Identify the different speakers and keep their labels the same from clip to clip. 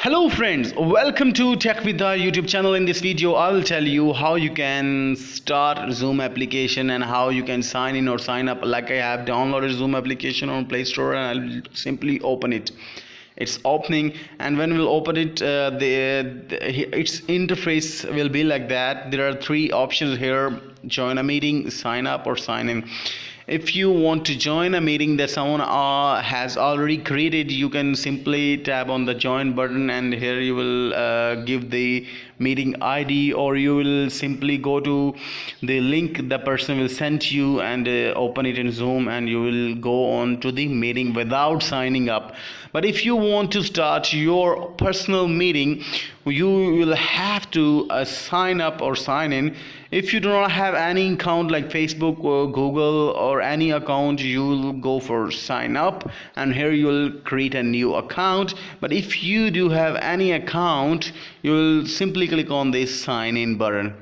Speaker 1: Hello friends, welcome to Tech with the YouTube channel. In this video I'll tell you how you can start Zoom application and how you can sign in or sign up. Like, I have downloaded Zoom application on Play Store and I'll simply open it. It's opening, and when we'll open it, its interface will be like that. There are three options here: join a meeting, sign up, or sign in. If you want to join a meeting that someone has already created, you can simply tap on the join button, and here you will give the meeting ID, or you will simply go to the link the person will send you and open it in Zoom, and you will go on to the meeting without signing up. But if you want to start your personal meeting, you will have to sign up or sign in. If you do not have any account like Facebook or Google or any account, you will go for sign up, and here you will create a new account. But if you do have any account, you will simply click on this sign in button.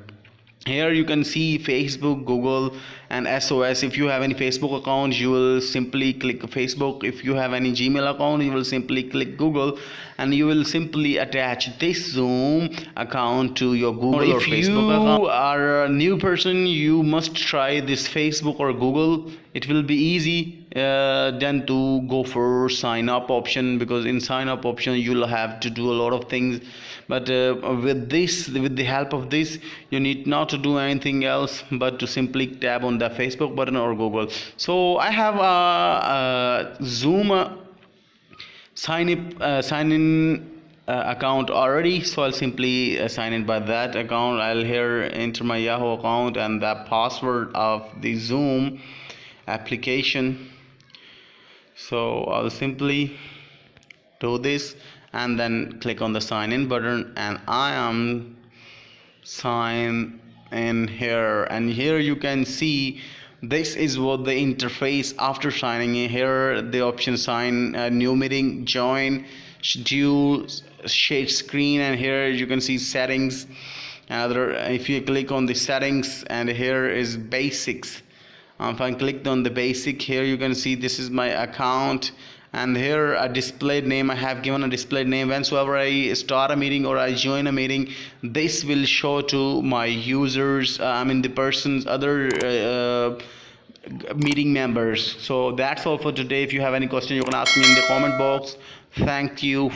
Speaker 1: Here you can see Facebook, Google, and SOS. If you have any Facebook account, you will simply click Facebook. If you have any Gmail account, you will simply click Google, and you will simply attach this Zoom account to your Google or Facebook account. If you are a new person, you must try this Facebook or Google. It will be easy then to go for sign up option, because in sign up option you'll have to do a lot of things. But with the help of this, you need not to do anything else but to simply tap on the Facebook button or Google. So I have a Zoom sign in account already, so I'll simply sign in by that account. I'll here enter my Yahoo account and the password of the Zoom application. So I'll simply do this and then click on the sign in button, and I am sign in here. And here you can see this is what the interface after signing in. Here the option sign new meeting, join, schedule, share screen, and here you can see settings. If you click on the settings, and here is basics. If I clicked on the basic, here you can see this is my account, and here a displayed name. I have given a displayed name. Whenever I start a meeting or I join a meeting, this will show to my users, the person's other meeting members. So that's all for today. If you have any question, you can ask me in the comment box. Thank you.